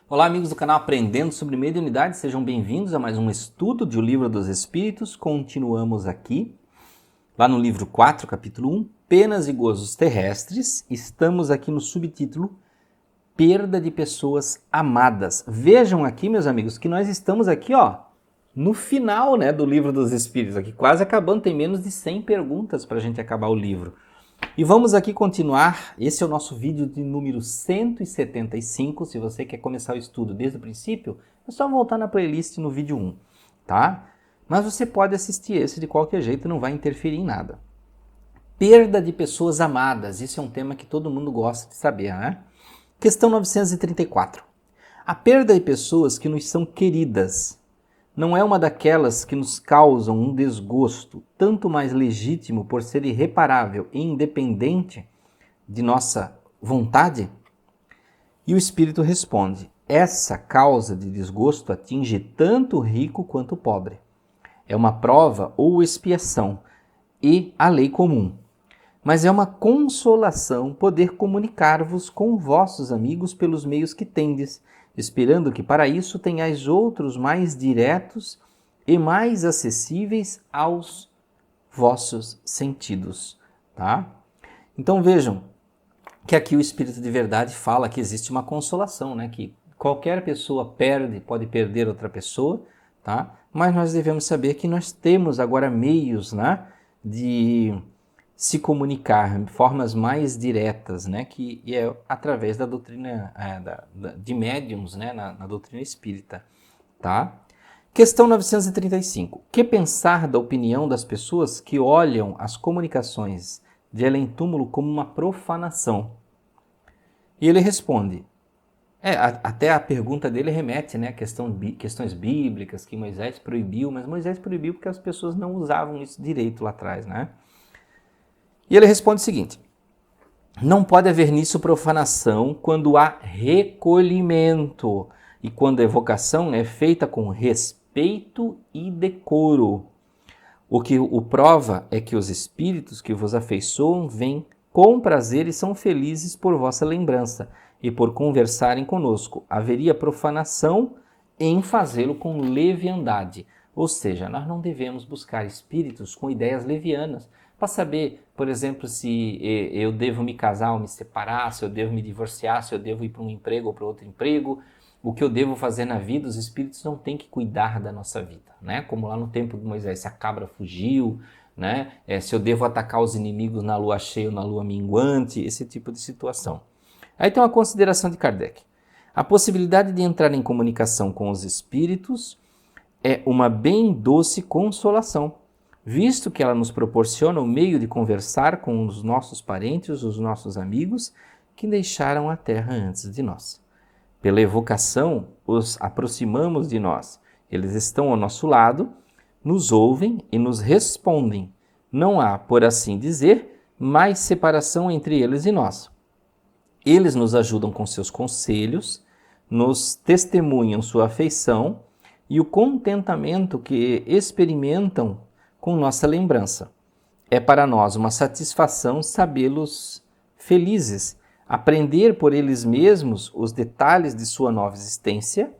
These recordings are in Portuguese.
Olá, amigos do canal Aprendendo sobre Mediunidade, sejam bem-vindos a mais um estudo de O Livro dos Espíritos. Continuamos aqui, lá no livro 4, capítulo 1, Penas e Gozos Terrestres. Estamos aqui no subtítulo Perda de Pessoas Amadas. Vejam aqui, meus amigos, que nós estamos aqui, no final, do Livro dos Espíritos, aqui quase acabando, tem menos de 100 perguntas para a gente acabar o livro. E vamos aqui continuar, esse é o nosso vídeo de número 175, se você quer começar o estudo desde o princípio, é só voltar na playlist no vídeo 1, tá? Mas você pode assistir esse de qualquer jeito, não vai interferir em nada. Perda de pessoas amadas, isso é um tema que todo mundo gosta de saber, né? Questão 934. A perda de pessoas que nos são queridas não é uma daquelas que nos causam um desgosto tanto mais legítimo por ser irreparável e independente de nossa vontade? E o Espírito responde: essa causa de desgosto atinge tanto o rico quanto o pobre. É uma prova ou expiação e a lei comum. Mas é uma consolação poder comunicar-vos com vossos amigos pelos meios que tendes, esperando que para isso tenhais outros mais diretos e mais acessíveis aos vossos sentidos, tá? Então vejam que aqui o Espírito de Verdade fala que existe uma consolação, que qualquer pessoa pode perder outra pessoa, tá? Mas nós devemos saber que nós temos agora meios, de se comunicar, formas mais diretas, que é através da doutrina de médiums, na doutrina espírita, tá? Questão 935. Que pensar da opinião das pessoas que olham as comunicações de além-túmulo como uma profanação? E ele responde, até a pergunta dele remete, a questões bíblicas que Moisés proibiu, mas Moisés proibiu porque as pessoas não usavam isso direito lá atrás, E ele responde o seguinte: não pode haver nisso profanação quando há recolhimento e quando a evocação é feita com respeito e decoro. O que o prova é que os espíritos que vos afeiçoam vêm com prazer e são felizes por vossa lembrança e por conversarem conosco. Haveria profanação em fazê-lo com leviandade. Ou seja, nós não devemos buscar espíritos com ideias levianas, para saber, por exemplo, se eu devo me casar ou me separar, se eu devo me divorciar, se eu devo ir para um emprego ou para outro emprego, o que eu devo fazer na vida. Os espíritos não têm que cuidar da nossa vida, como lá no tempo de Moisés, se a cabra fugiu, se eu devo atacar os inimigos na lua cheia ou na lua minguante, esse tipo de situação. Aí tem uma consideração de Kardec. A possibilidade de entrar em comunicação com os espíritos é uma bem doce consolação, visto que ela nos proporciona o meio de conversar com os nossos parentes, os nossos amigos, que deixaram a terra antes de nós. Pela evocação, os aproximamos de nós. Eles estão ao nosso lado, nos ouvem e nos respondem. Não há, por assim dizer, mais separação entre eles e nós. Eles nos ajudam com seus conselhos, nos testemunham sua afeição e o contentamento que experimentam com nossa lembrança. É para nós uma satisfação sabê-los felizes, aprender por eles mesmos os detalhes de sua nova existência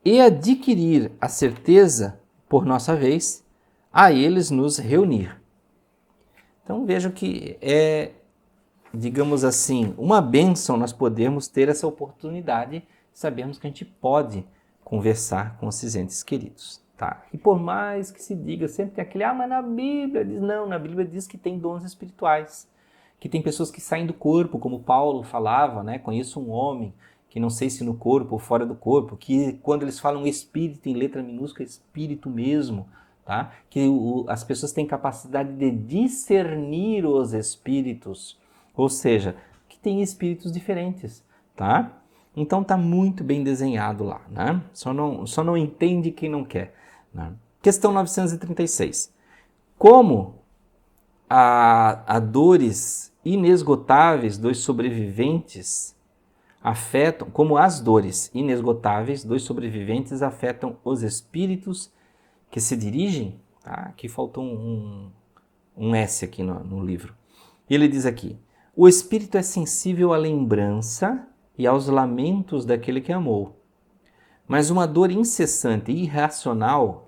e adquirir a certeza, por nossa vez, a eles nos reunir. Então vejam que é, digamos assim, uma bênção nós podermos ter essa oportunidade, sabermos que a gente pode conversar com esses entes queridos. Tá. E por mais que se diga, sempre tem aquele, mas na Bíblia diz, não, na Bíblia diz que tem dons espirituais, que tem pessoas que saem do corpo, como Paulo falava, conheço um homem, que não sei se no corpo ou fora do corpo, que quando eles falam espírito em letra minúscula, é espírito mesmo, tá? Que as pessoas têm capacidade de discernir os espíritos, ou seja, que tem espíritos diferentes, tá? Então está muito bem desenhado lá, Só não entende quem não quer. Questão 936. Como a dores inesgotáveis dos sobreviventes afetam, como as dores inesgotáveis dos sobreviventes afetam os espíritos que se dirigem? Aqui faltou um S aqui no livro. Ele diz aqui: o espírito é sensível à lembrança e aos lamentos daquele que amou, mas uma dor incessante, irracional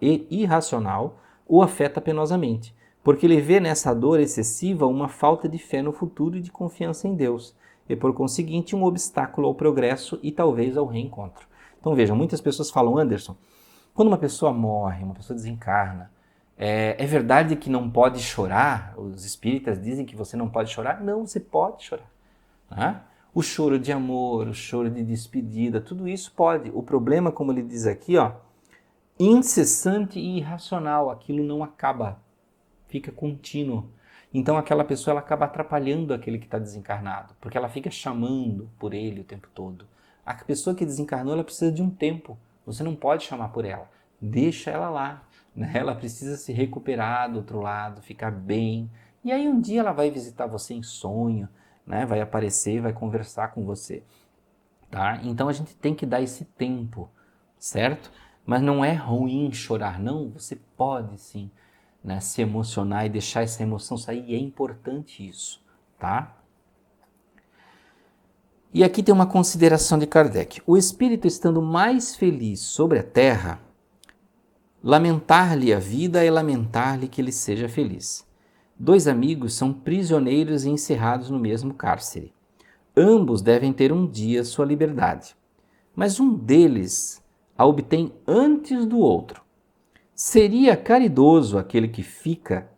o afeta penosamente, porque ele vê nessa dor excessiva uma falta de fé no futuro e de confiança em Deus, e por conseguinte um obstáculo ao progresso e talvez ao reencontro. Então vejam, muitas pessoas falam, Anderson, quando uma pessoa morre, uma pessoa desencarna, é verdade que não pode chorar? Os espíritas dizem que você não pode chorar? Não, você pode chorar. Né? O choro de amor, o choro de despedida, tudo isso pode. O problema, como ele diz aqui, incessante e irracional, aquilo não acaba, fica contínuo. Então aquela pessoa ela acaba atrapalhando aquele que está desencarnado, porque ela fica chamando por ele o tempo todo. A pessoa que desencarnou ela precisa de um tempo, você não pode chamar por ela, deixa ela lá. Né? Ela precisa se recuperar do outro lado, ficar bem, e aí um dia ela vai visitar você em sonho, né? Vai aparecer, vai conversar com você. Tá? Então a gente tem que dar esse tempo, certo? Mas não é ruim chorar, não, você pode sim, né, se emocionar e deixar essa emoção sair, e é importante isso, tá? E aqui tem uma consideração de Kardec. O espírito estando mais feliz sobre a terra, lamentar-lhe a vida é lamentar-lhe que ele seja feliz. Dois amigos são prisioneiros e encerrados no mesmo cárcere. Ambos devem ter um dia sua liberdade, mas um deles a obtém antes do outro. Seria caridoso aquele que fica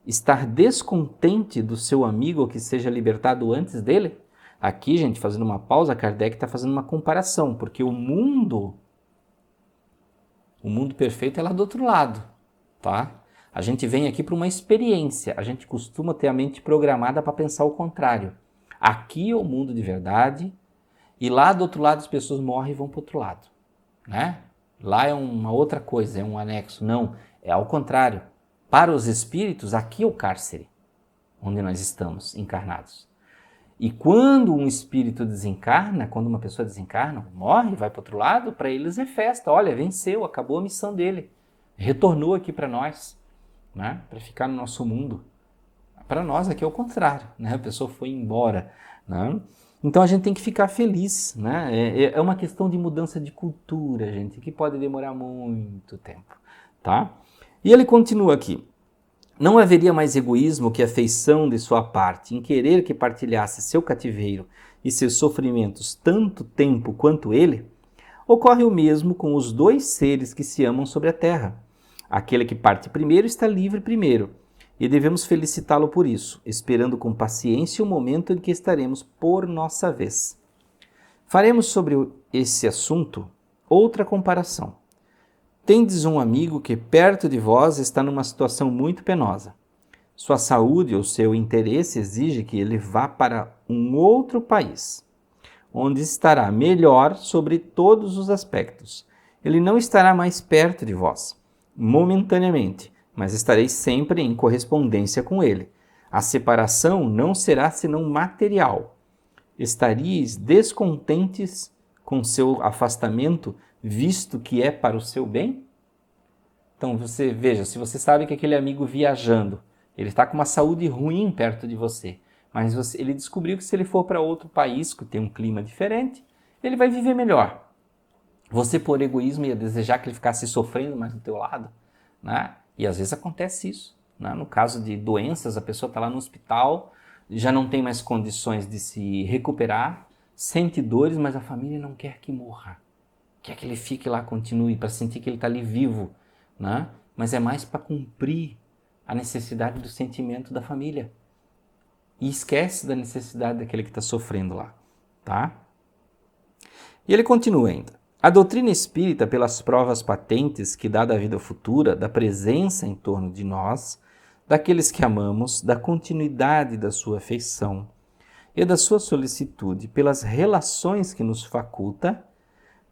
estar descontente do seu amigo que seja libertado antes dele? Aqui, gente, fazendo uma pausa, Kardec está fazendo uma comparação, porque o mundo perfeito é lá do outro lado, tá? A gente vem aqui para uma experiência, a gente costuma ter a mente programada para pensar o contrário. Aqui é o mundo de verdade e lá do outro lado as pessoas morrem e vão para o outro lado, né? Lá é uma outra coisa, é um anexo. Não, é ao contrário. Para os espíritos, aqui é o cárcere, onde nós estamos encarnados. E quando um espírito desencarna, quando uma pessoa desencarna, morre, vai para o outro lado, para eles é festa. Olha, venceu, acabou a missão dele. Retornou aqui para nós, né? Para ficar no nosso mundo. Para nós aqui é o contrário, né? A pessoa foi embora, né? Então a gente tem que ficar feliz, né? É uma questão de mudança de cultura, gente, que pode demorar muito tempo, tá? E ele continua aqui. Não haveria mais egoísmo que afeição de sua parte em querer que partilhasse seu cativeiro e seus sofrimentos tanto tempo quanto ele? Ocorre o mesmo com os dois seres que se amam sobre a terra. Aquele que parte primeiro está livre primeiro, e devemos felicitá-lo por isso, esperando com paciência o momento em que estaremos por nossa vez. Faremos sobre esse assunto outra comparação. Tendes um amigo que perto de vós está numa situação muito penosa. Sua saúde ou seu interesse exige que ele vá para um outro país, onde estará melhor sobre todos os aspectos. Ele não estará mais perto de vós, momentaneamente, mas estareis sempre em correspondência com ele. A separação não será senão material. Estaríeis descontentes com seu afastamento, visto que é para o seu bem? Então você veja, se você sabe que aquele amigo viajando, ele está com uma saúde ruim perto de você, mas ele descobriu que se ele for para outro país, que tem um clima diferente, ele vai viver melhor. Você, por egoísmo, ia desejar que ele ficasse sofrendo mais do teu lado, né? E às vezes acontece isso, né? No caso de doenças, a pessoa está lá no hospital, já não tem mais condições de se recuperar, sente dores, mas a família não quer que morra. Quer que ele fique lá, continue, para sentir que ele está ali vivo, né? Mas é mais para cumprir a necessidade do sentimento da família. E esquece da necessidade daquele que está sofrendo lá, tá? E ele continua ainda. A doutrina espírita, pelas provas patentes que dá da vida futura, da presença em torno de nós, daqueles que amamos, da continuidade da sua afeição e da sua solicitude pelas relações que nos faculta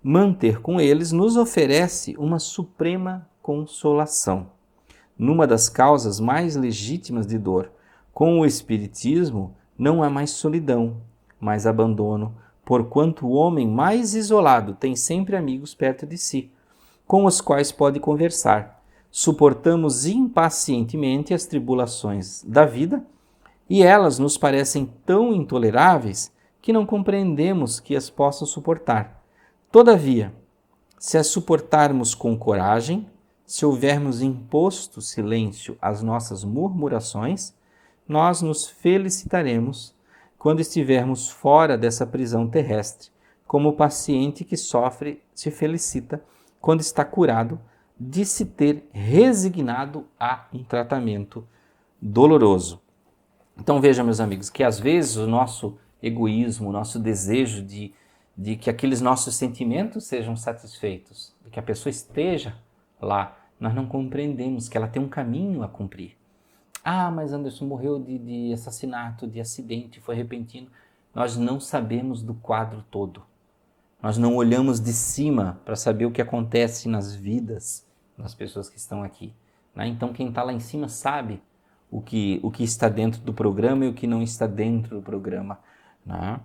manter com eles, nos oferece uma suprema consolação. Numa das causas mais legítimas de dor, com o Espiritismo não há mais solidão, mais abandono, porquanto o homem mais isolado tem sempre amigos perto de si, com os quais pode conversar. Suportamos impacientemente as tribulações da vida e elas nos parecem tão intoleráveis que não compreendemos que as possam suportar. Todavia, se a suportarmos com coragem, se houvermos imposto silêncio às nossas murmurações, nós nos felicitaremos quando estivermos fora dessa prisão terrestre, como o paciente que sofre se felicita quando está curado de se ter resignado a um tratamento doloroso. Então veja, meus amigos, que às vezes o nosso egoísmo, o nosso desejo de que aqueles nossos sentimentos sejam satisfeitos, de que a pessoa esteja lá, nós não compreendemos que ela tem um caminho a cumprir. Ah, mas Anderson morreu de assassinato, de acidente, foi repentino. Nós não sabemos do quadro todo. Nós não olhamos de cima para saber o que acontece nas vidas das pessoas que estão aqui. Né? Então quem está lá em cima sabe o que está dentro do programa e o que não está dentro do programa. Né?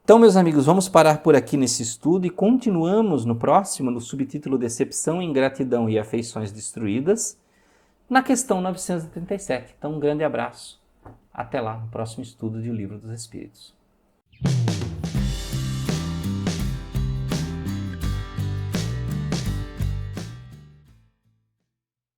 Então, meus amigos, vamos parar por aqui nesse estudo e continuamos no próximo, no subtítulo Decepção, Ingratidão e Afeições Destruídas, na questão 937. Então, um grande abraço. Até lá, no próximo estudo de O Livro dos Espíritos.